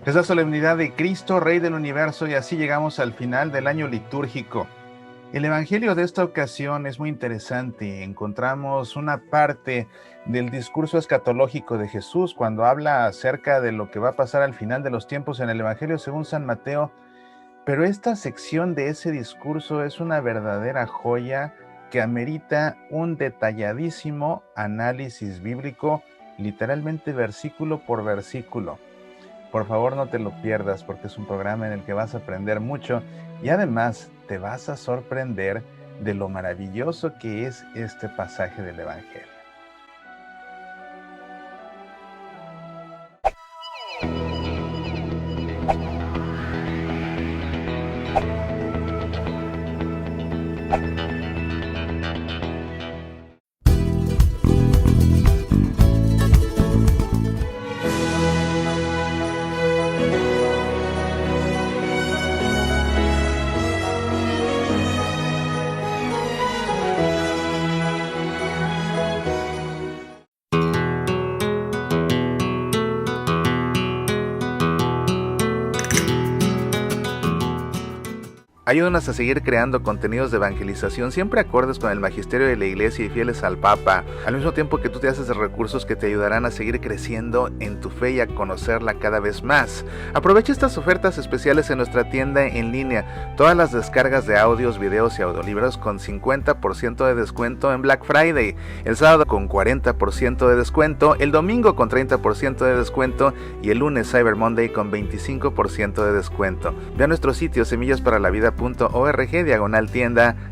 Es la solemnidad de Cristo, Rey del Universo, y así llegamos al final del año litúrgico. El evangelio de esta ocasión es muy interesante. Encontramos una parte del discurso escatológico de Jesús cuando habla acerca de lo que va a pasar al final de los tiempos en el evangelio según San Mateo. Pero esta sección de ese discurso es una verdadera joya que amerita un detalladísimo análisis bíblico, literalmente versículo por versículo. Por favor, no te lo pierdas porque es un programa en el que vas a aprender mucho y además te vas a sorprender de lo maravilloso que es este pasaje del Evangelio. Ayúdanos a seguir creando contenidos de evangelización siempre acordes con el magisterio de la Iglesia y fieles al Papa, al mismo tiempo que tú te haces de recursos que te ayudarán a seguir creciendo en tu fe y a conocerla cada vez más. Aprovecha estas ofertas especiales en nuestra tienda en línea, todas las descargas de audios, videos y audiolibros con 50% de descuento en Black Friday, el sábado con 40% de descuento, el domingo con 30% de descuento y el lunes Cyber Monday con 25% de descuento. Ve a nuestro sitio semillasparalavida.org/tienda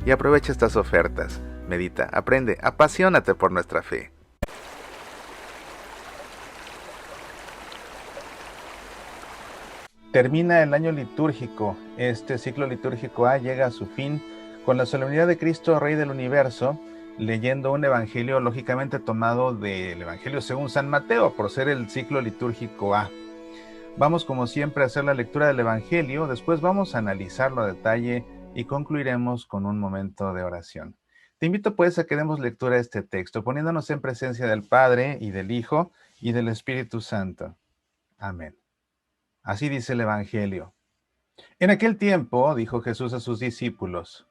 y aprovecha estas ofertas. Medita, aprende, apasionate por nuestra fe. Termina el año litúrgico. Este ciclo litúrgico A llega a su fin con la solemnidad de Cristo, Rey del Universo, leyendo un evangelio lógicamente tomado del Evangelio según San Mateo, por ser el ciclo litúrgico A. Vamos como siempre a hacer la lectura del Evangelio, después vamos a analizarlo a detalle y concluiremos con un momento de oración. Te invito pues a que demos lectura a este texto, poniéndonos en presencia del Padre y del Hijo y del Espíritu Santo. Amén. Así dice el Evangelio. En aquel tiempo dijo Jesús a sus discípulos: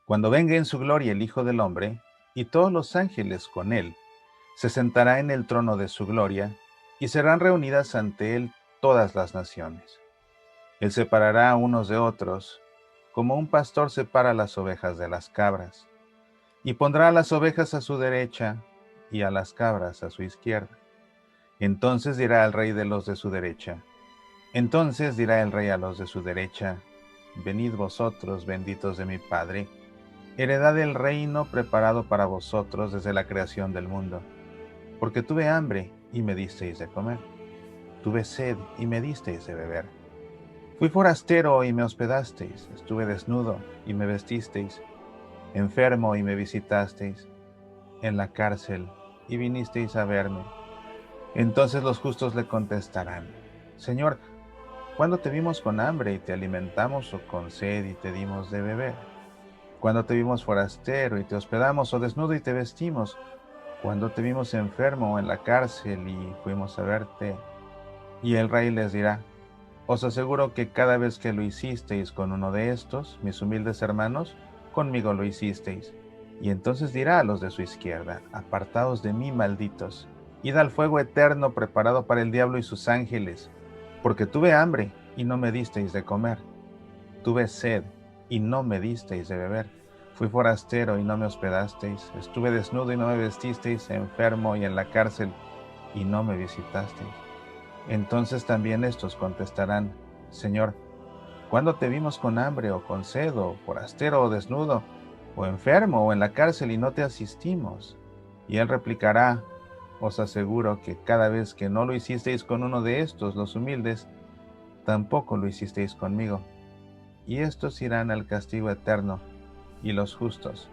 Cuando venga en su gloria el Hijo del Hombre, y todos los ángeles con él, se sentará en el trono de su gloria, y serán reunidas ante él todas las naciones. Él separará unos de otros, como un pastor separa las ovejas de las cabras, y pondrá a las ovejas a su derecha y a las cabras a su izquierda. Entonces dirá el rey de los de su derecha, entonces dirá el rey a los de su derecha: Venid vosotros, benditos de mi Padre, heredad del reino preparado para vosotros desde la creación del mundo. Porque tuve hambre y me disteis de comer, tuve sed y me disteis de beber. Fui forastero y me hospedasteis, estuve desnudo y me vestisteis, enfermo y me visitasteis, en la cárcel y vinisteis a verme. Entonces los justos le contestarán: Señor, ¿cuándo te vimos con hambre y te alimentamos, o con sed y te dimos de beber? ¿Cuándo te vimos forastero y te hospedamos, o desnudo y te vestimos? ¿Cuándo te vimos enfermo o en la cárcel y fuimos a verte? Y el rey les dirá: Os aseguro que cada vez que lo hicisteis con uno de estos, mis humildes hermanos, conmigo lo hicisteis. Y entonces dirá a los de su izquierda: Apartaos de mí, malditos, id al fuego eterno preparado para el diablo y sus ángeles, porque tuve hambre y no me disteis de comer, tuve sed y no me disteis de beber, fui forastero y no me hospedasteis, estuve desnudo y no me vestisteis, enfermo y en la cárcel y no me visitasteis. Entonces también estos contestarán: Señor, ¿cuándo te vimos con hambre o con sed, o forastero o desnudo, o enfermo o en la cárcel y no te asistimos? Y él replicará: Os aseguro que cada vez que no lo hicisteis con uno de estos, los humildes, tampoco lo hicisteis conmigo. Y estos irán al castigo eterno, y los justos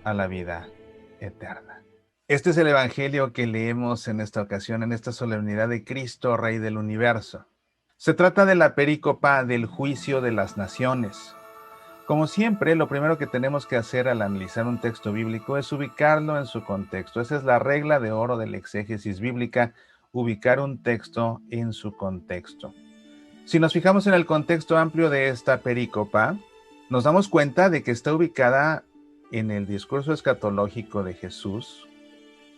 a la vida eterna. Este es el Evangelio que leemos en esta ocasión, en esta solemnidad de Cristo, Rey del Universo. Se trata de la perícopa del juicio de las naciones. Como siempre, lo primero que tenemos que hacer al analizar un texto bíblico es ubicarlo en su contexto. Esa es la regla de oro de la exégesis bíblica, ubicar un texto en su contexto. Si nos fijamos en el contexto amplio de esta perícopa, nos damos cuenta de que está ubicada en el discurso escatológico de Jesús,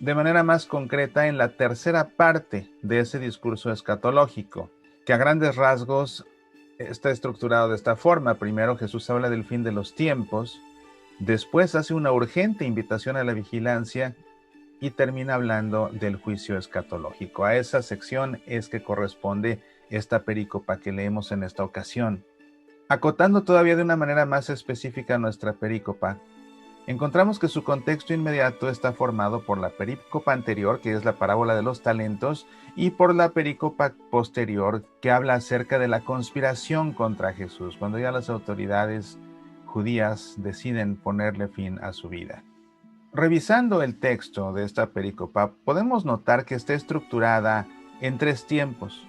de manera más concreta en la tercera parte de ese discurso escatológico, que a grandes rasgos está estructurado de esta forma. Primero Jesús habla del fin de los tiempos, después hace una urgente invitación a la vigilancia y termina hablando del juicio escatológico. A esa sección es que corresponde esta perícopa que leemos en esta ocasión. Acotando todavía de una manera más específica nuestra perícopa, encontramos que su contexto inmediato está formado por la perícopa anterior, que es la parábola de los talentos, y por la perícopa posterior, que habla acerca de la conspiración contra Jesús, cuando ya las autoridades judías deciden ponerle fin a su vida. Revisando el texto de esta perícopa, podemos notar que está estructurada en 3 tiempos.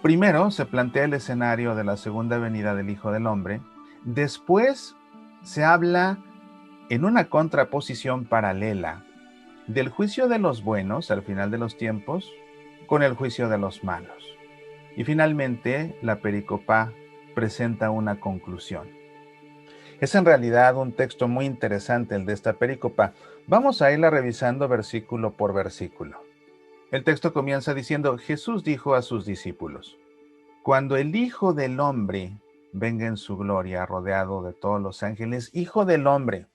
Primero se plantea el escenario de la segunda venida del Hijo del Hombre. Después se habla en una contraposición paralela del juicio de los buenos al final de los tiempos con el juicio de los malos. Y finalmente la perícopa presenta una conclusión. Es en realidad un texto muy interesante el de esta perícopa. Vamos a irla revisando versículo por versículo. El texto comienza diciendo: Jesús dijo a sus discípulos: cuando el Hijo del Hombre venga en su gloria, rodeado de todos los ángeles. Hijo del Hombre.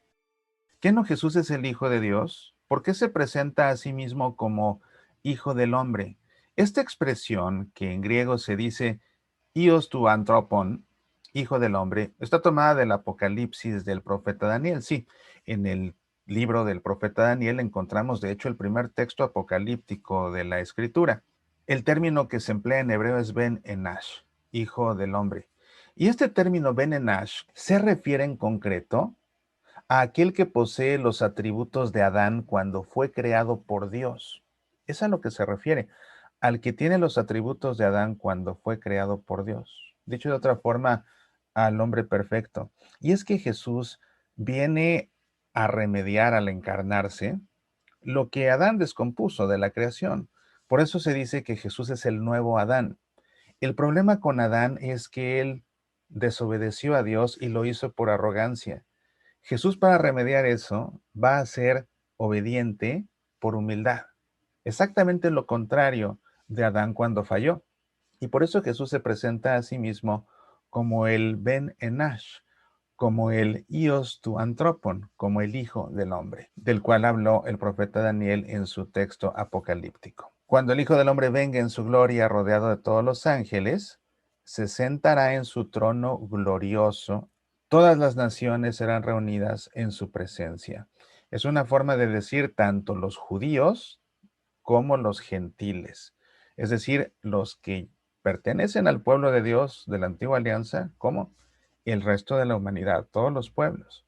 ¿Qué no Jesús es el Hijo de Dios? ¿Por qué se presenta a sí mismo como Hijo del Hombre? Esta expresión, que en griego se dice Ios tu antropon, Hijo del Hombre, está tomada del Apocalipsis del profeta Daniel. Sí, en el libro del profeta Daniel encontramos de hecho el primer texto apocalíptico de la Escritura. El término que se emplea en hebreo es Ben Enash, Hijo del Hombre. Y este término Ben Enash se refiere en concreto a aquel que posee los atributos de Adán cuando fue creado por Dios. Es a lo que se refiere, al que tiene los atributos de Adán cuando fue creado por Dios. Dicho de otra forma, al hombre perfecto. Y es que Jesús viene a remediar al encarnarse lo que Adán descompuso de la creación. Por eso se dice que Jesús es el nuevo Adán. El problema con Adán es que él desobedeció a Dios y lo hizo por arrogancia. Jesús, para remediar eso, va a ser obediente por humildad. Exactamente lo contrario de Adán cuando falló. Y por eso Jesús se presenta a sí mismo como el Ben Enash, como el Ios tu antropon, como el Hijo del Hombre, del cual habló el profeta Daniel en su texto apocalíptico. Cuando el Hijo del Hombre venga en su gloria rodeado de todos los ángeles, se sentará en su trono glorioso. Todas las naciones serán reunidas en su presencia. Es una forma de decir tanto los judíos como los gentiles, es decir, los que pertenecen al pueblo de Dios de la antigua alianza, como el resto de la humanidad, todos los pueblos.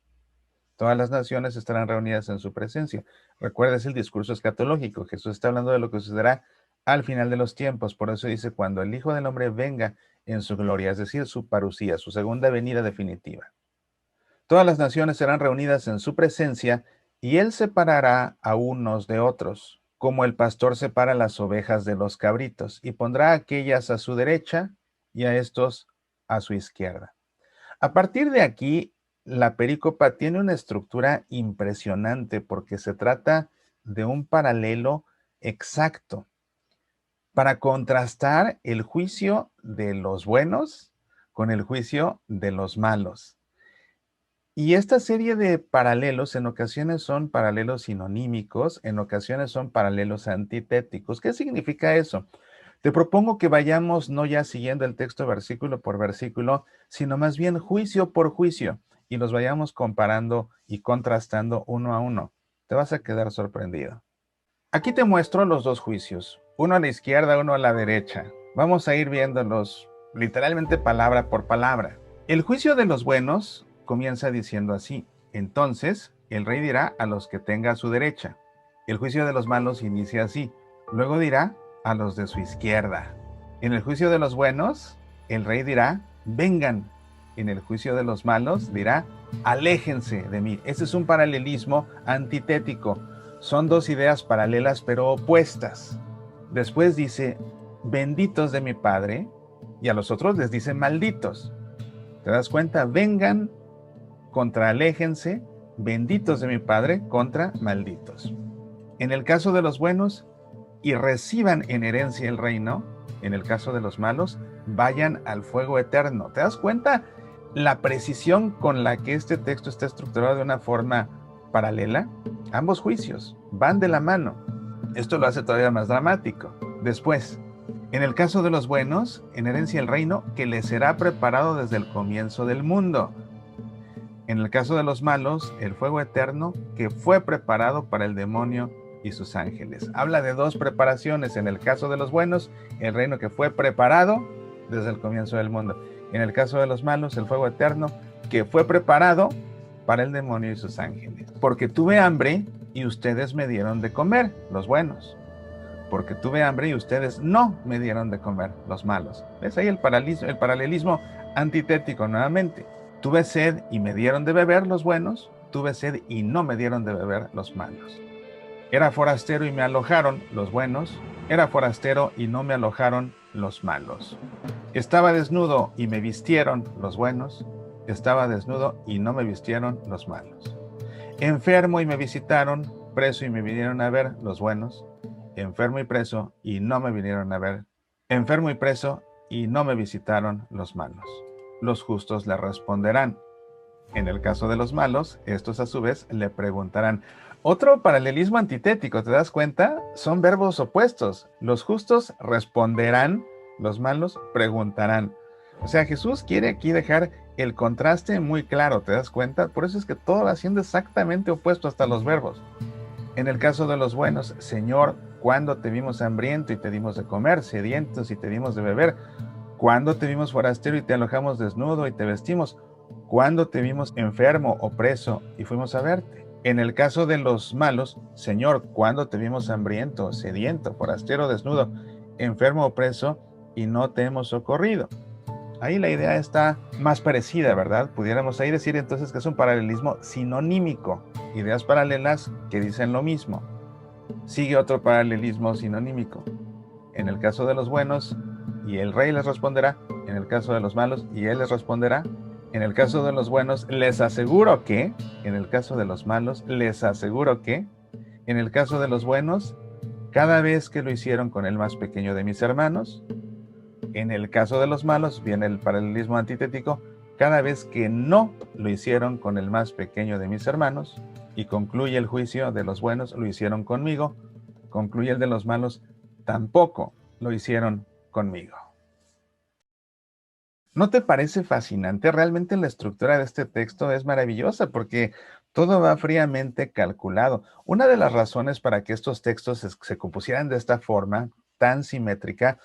Todas las naciones estarán reunidas en su presencia. Recuerda, es el discurso escatológico. Jesús está hablando de lo que sucederá al final de los tiempos. Por eso dice, cuando el Hijo del Hombre venga en su gloria, es decir, su parusía, su segunda venida definitiva. Todas las naciones serán reunidas en su presencia y él separará a unos de otros, como el pastor separa las ovejas de los cabritos, y pondrá a aquellas a su derecha y a estos a su izquierda. A partir de aquí, la perícopa tiene una estructura impresionante porque se trata de un paralelo exacto para contrastar el juicio de los buenos con el juicio de los malos. Y esta serie de paralelos en ocasiones son paralelos sinonímicos, en ocasiones son paralelos antitéticos. ¿Qué significa eso? Te propongo que vayamos no ya siguiendo el texto versículo por versículo, sino más bien juicio por juicio, y los vayamos comparando y contrastando uno a uno. Te vas a quedar sorprendido. Aquí te muestro los dos juicios, uno a la izquierda, uno a la derecha. Vamos a ir viéndolos literalmente palabra por palabra. El juicio de los buenos comienza diciendo así: entonces el rey dirá a los que tenga a su derecha. El juicio de los malos inicia así: luego dirá a los de su izquierda. En el juicio de los buenos, el rey dirá: vengan. En el juicio de los malos dirá: aléjense de mí. Ese es un paralelismo antitético. Son dos ideas paralelas pero opuestas. Después dice: benditos de mi Padre, y a los otros les dice malditos. ¿Te das cuenta? Vengan, aléjense, benditos de mi Padre, contra malditos. En el caso de los buenos, y reciban en herencia el reino. En el caso de los malos, vayan al fuego eterno. ¿Te das cuenta la precisión con la que este texto está estructurado de una forma paralela? Ambos juicios van de la mano. Esto lo hace todavía más dramático. Después, en el caso de los buenos, en herencia el reino que les será preparado desde el comienzo del mundo. En el caso de los malos, el fuego eterno que fue preparado para el demonio y sus ángeles. Habla de dos preparaciones. En el caso de los buenos, el reino que fue preparado desde el comienzo del mundo. En el caso de los malos, el fuego eterno que fue preparado para el demonio y sus ángeles. Porque tuve hambre y ustedes me dieron de comer, los buenos. Porque tuve hambre y ustedes no me dieron de comer, los malos. ¿Ves ahí el paralelismo antitético nuevamente? Tuve sed y me dieron de beber, los buenos. Tuve sed y no me dieron de beber, los malos. Era forastero y me alojaron, los buenos. Era forastero y no me alojaron, los malos. Estaba desnudo y me vistieron, los buenos. Estaba desnudo y no me vistieron, los malos. Enfermo y me visitaron, preso y me vinieron a ver, los buenos. Enfermo y preso y no me vinieron a ver. Enfermo y preso y no me visitaron, los malos. Los justos le responderán. En el caso de los malos, estos a su vez le preguntarán. Otro paralelismo antitético, ¿te das cuenta? Son verbos opuestos. Los justos responderán, los malos preguntarán. O sea, Jesús quiere aquí dejar el contraste muy claro, ¿te das cuenta? Por eso es que todo va siendo exactamente opuesto hasta los verbos. En el caso de los buenos, Señor, ¿cuándo te vimos hambriento y te dimos de comer, sedientos y te dimos de beber? ¿Cuándo te vimos forastero y te alojamos desnudo y te vestimos? ¿Cuándo te vimos enfermo o preso y fuimos a verte? En el caso de los malos, Señor, ¿cuándo te vimos hambriento, sediento, forastero, desnudo, enfermo o preso y no te hemos socorrido? Ahí la idea está más parecida, ¿verdad? Pudiéramos ahí decir entonces que es un paralelismo sinonímico, ideas paralelas que dicen lo mismo. Sigue otro paralelismo sinonímico. En el caso de los buenos, y el rey les responderá. En el caso de los malos, y él les responderá. En el caso de los buenos, les aseguro que. En el caso de los malos, les aseguro que. En el caso de los buenos, cada vez que lo hicieron con el más pequeño de mis hermanos. En el caso de los malos, viene el paralelismo antitético, cada vez que no lo hicieron con el más pequeño de mis hermanos. Y concluye el juicio de los buenos, lo hicieron conmigo. Concluye el de los malos, tampoco lo hicieron conmigo. ¿No te parece fascinante? Realmente la estructura de este texto es maravillosa porque todo va fríamente calculado. Una de las razones para que estos textos se compusieran de esta forma tan simétrica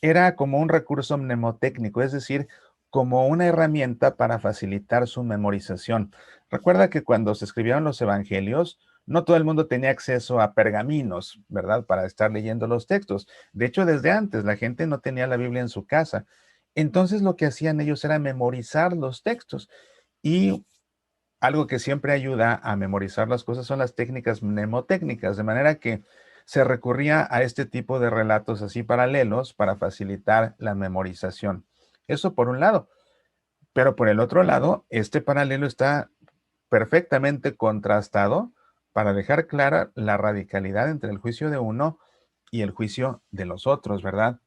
era como un recurso mnemotécnico, es decir, como una herramienta para facilitar su memorización. Recuerda que cuando se escribieron los evangelios, no todo el mundo tenía acceso a pergaminos, ¿verdad? Para estar leyendo los textos. De hecho, desde antes la gente no tenía la Biblia en su casa. Entonces lo que hacían ellos era memorizar los textos. Y algo que siempre ayuda a memorizar las cosas son las técnicas mnemotécnicas, de manera que se recurría a este tipo de relatos así paralelos para facilitar la memorización. Eso por un lado. Pero por el otro lado, este paralelo está perfectamente contrastado para dejar clara la radicalidad entre el juicio de uno y el juicio de los otros, ¿verdad?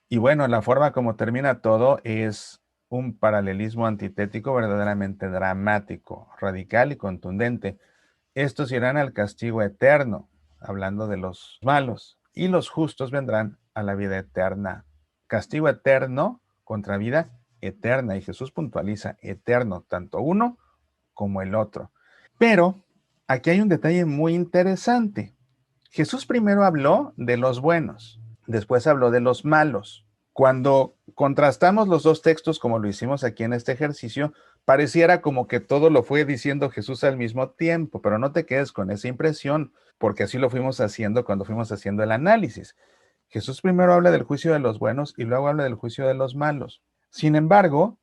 Y bueno, la forma como termina todo es un paralelismo antitético verdaderamente dramático, radical y contundente. Estos irán al castigo eterno, hablando de los malos, y los justos vendrán a la vida eterna. Castigo eterno contra vida eterna. Y Jesús puntualiza eterno, tanto uno como el otro. Pero aquí hay un detalle muy interesante. Jesús primero habló de los buenos, después habló de los malos. Cuando contrastamos los dos textos, como lo hicimos aquí en este ejercicio, pareciera como que todo lo fue diciendo Jesús al mismo tiempo, pero no te quedes con esa impresión, porque así lo fuimos haciendo cuando fuimos haciendo el análisis. Jesús primero habla del juicio de los buenos y luego habla del juicio de los malos. Sin embargo,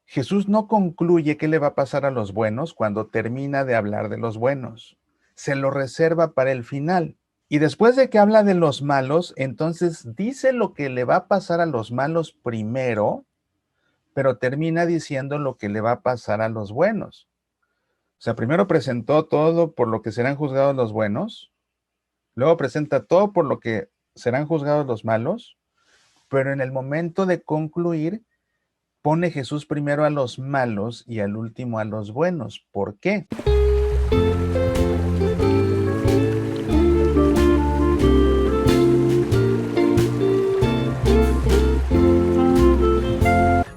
Jesús no concluye qué le va a pasar a los buenos cuando termina de hablar de los buenos. Se lo reserva para el final. Y después de que habla de los malos, entonces dice lo que le va a pasar a los malos primero, pero termina diciendo lo que le va a pasar a los buenos. O sea, primero presentó todo por lo que serán juzgados los buenos, luego presenta todo por lo que serán juzgados los malos, pero en el momento de concluir, pone Jesús primero a los malos y al último a los buenos. ¿Por qué?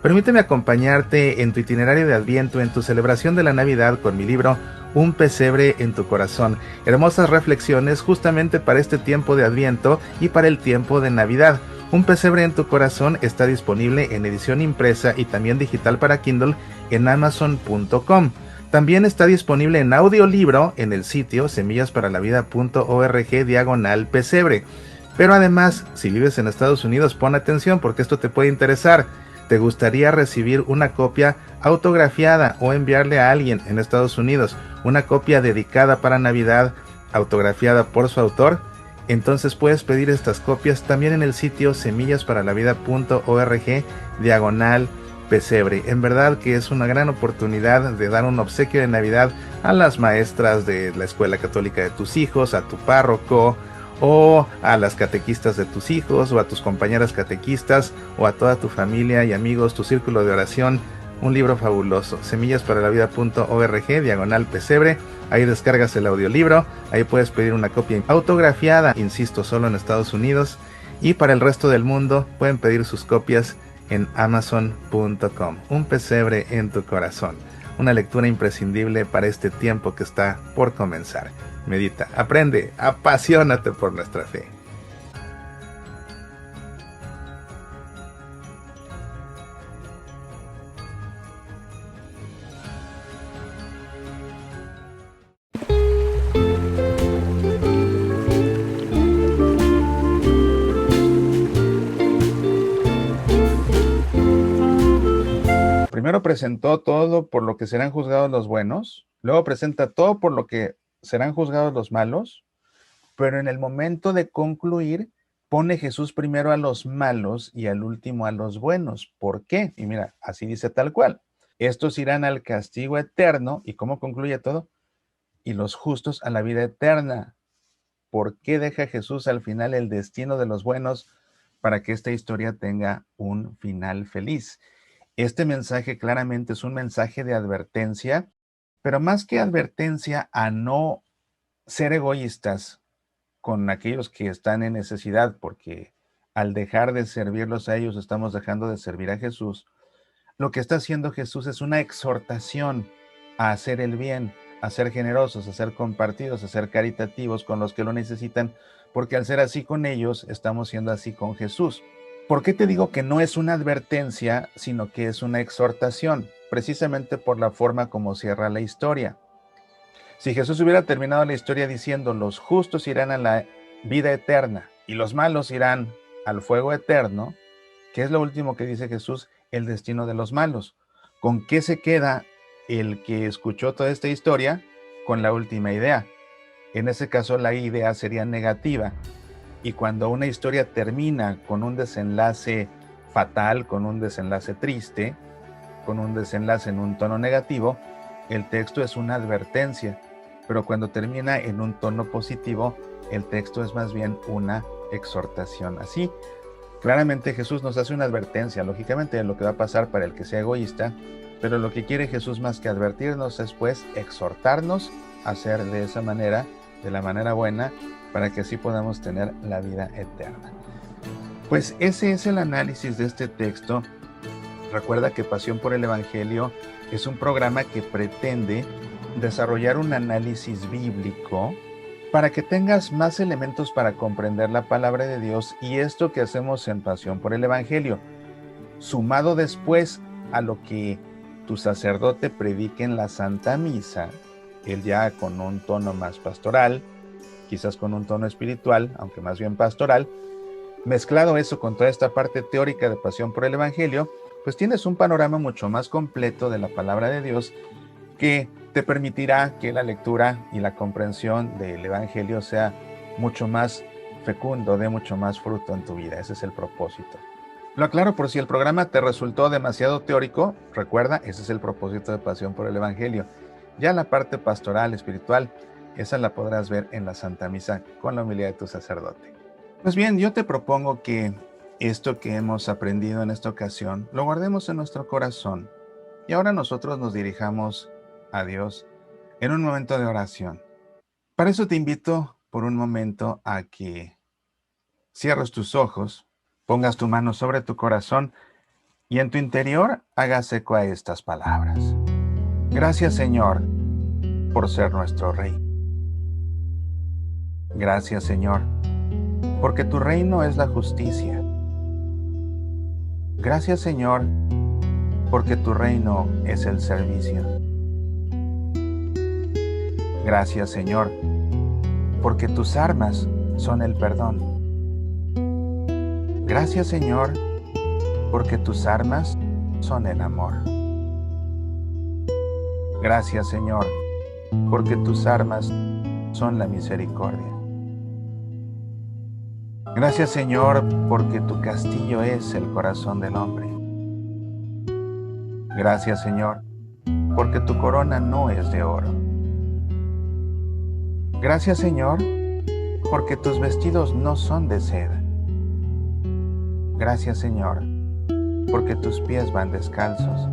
Permíteme acompañarte en tu itinerario de Adviento, en tu celebración de la Navidad con mi libro Un pesebre en tu corazón. Hermosas reflexiones justamente para este tiempo de Adviento y para el tiempo de Navidad. Un pesebre en tu corazón está disponible en edición impresa y también digital para Kindle en amazon.com. También está disponible en audiolibro en el sitio semillasparalavida.org/pesebre. Pero además, si vives en Estados Unidos, pon atención porque esto te puede interesar. ¿Te gustaría recibir una copia autografiada o enviarle a alguien en Estados Unidos una copia dedicada para Navidad, autografiada por su autor? Entonces puedes pedir estas copias también en el sitio semillasparalavida.org/pesebre. En verdad que es una gran oportunidad de dar un obsequio de Navidad a las maestras de la escuela católica de tus hijos, a tu párroco, o a las catequistas de tus hijos, o a tus compañeras catequistas, o a toda tu familia y amigos, tu círculo de oración. Un libro fabuloso, semillasparalavida.org/pesebre. Ahí descargas el audiolibro, ahí puedes pedir una copia autografiada, insisto, solo en Estados Unidos, y para el resto del mundo pueden pedir sus copias en amazon.com. Un pesebre en tu corazón, una lectura imprescindible para este tiempo que está por comenzar. Medita, aprende, apasionate por nuestra fe. Primero presentó todo por lo que serán juzgados los buenos, luego presenta todo por lo que serán juzgados los malos, pero en el momento de concluir, pone Jesús primero a los malos y al último a los buenos. ¿Por qué? Y mira, así dice tal cual. Estos irán al castigo eterno. ¿Y cómo concluye todo? Y los justos a la vida eterna. ¿Por qué deja Jesús al final el destino de los buenos para que esta historia tenga un final feliz? Este mensaje claramente es un mensaje de advertencia, pero más que advertencia a no ser egoístas con aquellos que están en necesidad, porque al dejar de servirlos a ellos estamos dejando de servir a Jesús. Lo que está haciendo Jesús es una exhortación a hacer el bien, a ser generosos, a ser compartidos, a ser caritativos con los que lo necesitan, porque al ser así con ellos, estamos siendo así con Jesús. ¿Por qué te digo que no es una advertencia, sino que es una exhortación? Precisamente por la forma como cierra la historia. Si Jesús hubiera terminado la historia diciendo los justos irán a la vida eterna y los malos irán al fuego eterno, ¿qué es lo último que dice Jesús? El destino de los malos. ¿Con qué se queda el que escuchó toda esta historia? Con la última idea. En ese caso la idea sería negativa. Y cuando una historia termina con un desenlace fatal, con un desenlace triste, con un desenlace en un tono negativo, el texto es una advertencia. Pero cuando termina en un tono positivo, el texto es más bien una exhortación. Así, claramente Jesús nos hace una advertencia, lógicamente, de lo que va a pasar para el que sea egoísta, pero lo que quiere Jesús más que advertirnos es pues exhortarnos a hacer de esa manera, de la manera buena, para que así podamos tener la vida eterna. Pues ese es el análisis de este texto. Recuerda que Pasión por el Evangelio es un programa que pretende desarrollar un análisis bíblico para que tengas más elementos para comprender la palabra de Dios, y esto que hacemos en Pasión por el Evangelio, sumado después a lo que tu sacerdote predique en la Santa Misa, él ya con un tono más pastoral, quizás con un tono espiritual, aunque más bien pastoral, mezclado eso con toda esta parte teórica de Pasión por el Evangelio, pues tienes un panorama mucho más completo de la palabra de Dios que te permitirá que la lectura y la comprensión del Evangelio sea mucho más fecundo, dé mucho más fruto en tu vida. Ese es el propósito. Lo aclaro por si el programa te resultó demasiado teórico. Recuerda, ese es el propósito de Pasión por el Evangelio. Ya la parte pastoral, espiritual, esa la podrás ver en la Santa Misa con la homilía de tu sacerdote. Pues bien, yo te propongo que esto que hemos aprendido en esta ocasión lo guardemos en nuestro corazón y ahora nosotros nos dirijamos a Dios en un momento de oración. Para eso te invito por un momento a que cierres tus ojos, pongas tu mano sobre tu corazón y en tu interior hagas eco a estas palabras. Gracias, Señor, por ser nuestro Rey. Gracias, Señor, porque tu reino es la justicia. Gracias, Señor, porque tu reino es el servicio. Gracias, Señor, porque tus armas son el perdón. Gracias, Señor, porque tus armas son el amor. Gracias, Señor, porque tus armas son la misericordia. Gracias, Señor, porque tu castillo es el corazón del hombre. Gracias, Señor, porque tu corona no es de oro. Gracias, Señor, porque tus vestidos no son de seda. Gracias, Señor, porque tus pies van descalzos.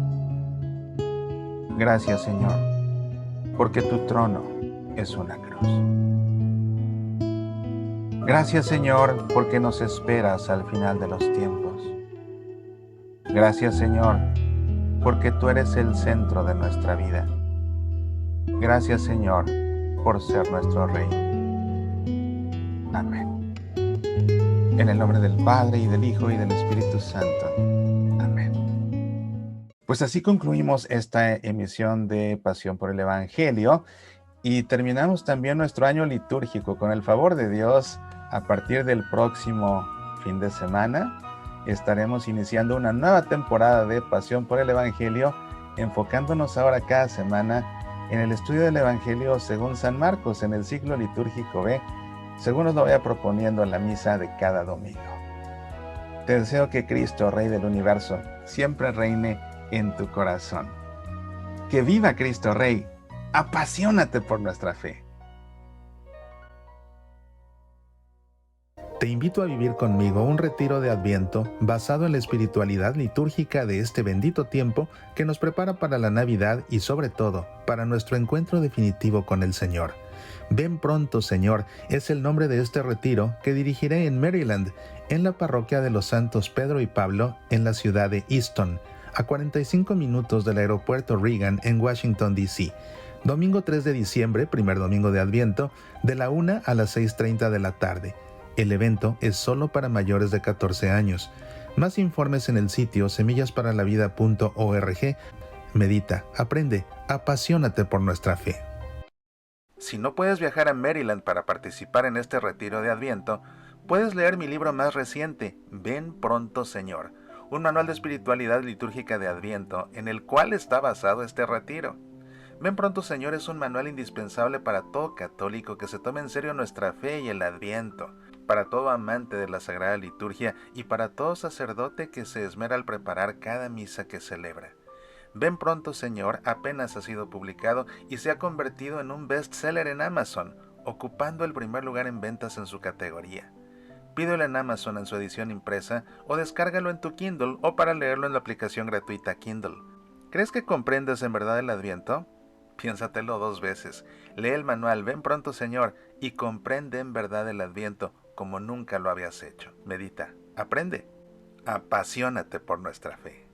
Gracias, Señor, porque tu trono es una cruz. Gracias, Señor, porque nos esperas al final de los tiempos. Gracias, Señor, porque tú eres el centro de nuestra vida. Gracias, Señor, por ser nuestro Rey. Amén. En el nombre del Padre, y del Hijo, y del Espíritu Santo. Amén. Pues así concluimos esta emisión de Pasión por el Evangelio y terminamos también nuestro año litúrgico. Con el favor de Dios, a partir del próximo fin de semana, estaremos iniciando una nueva temporada de Pasión por el Evangelio, enfocándonos ahora cada semana en el estudio del Evangelio según San Marcos, en el ciclo litúrgico B, según nos lo vaya proponiendo en la misa de cada domingo. Te deseo que Cristo, Rey del Universo, siempre reine en tu corazón. ¡Que viva Cristo Rey! ¡Apasionate por nuestra fe! Te invito a vivir conmigo un retiro de Adviento basado en la espiritualidad litúrgica de este bendito tiempo que nos prepara para la Navidad y sobre todo para nuestro encuentro definitivo con el Señor. Ven pronto, Señor, es el nombre de este retiro que dirigiré en Maryland, en la parroquia de los Santos Pedro y Pablo, en la ciudad de Easton, a 45 minutos del aeropuerto Reagan en Washington, D.C. Domingo 3 de diciembre, primer domingo de Adviento, de la 1 a las 6:30 de la tarde. El evento es solo para mayores de 14 años. Más informes en el sitio semillasparalavida.org. Medita, aprende, apasionate por nuestra fe. Si no puedes viajar a Maryland para participar en este retiro de Adviento, puedes leer mi libro más reciente, Ven pronto, Señor, un manual de espiritualidad litúrgica de Adviento en el cual está basado este retiro. Ven pronto, Señor es un manual indispensable para todo católico que se tome en serio nuestra fe y el Adviento, para todo amante de la Sagrada Liturgia y para todo sacerdote que se esmera al preparar cada misa que celebra. Ven pronto, Señor apenas ha sido publicado y se ha convertido en un bestseller en Amazon, ocupando el primer lugar en ventas en su categoría. Pídelo en Amazon en su edición impresa o descárgalo en tu Kindle o para leerlo en la aplicación gratuita Kindle. ¿Crees que comprendes en verdad el Adviento? Piénsatelo 2 veces. Lee el manual Ven pronto, Señor y comprende en verdad el Adviento como nunca lo habías hecho. Medita, aprende, apasionate por nuestra fe.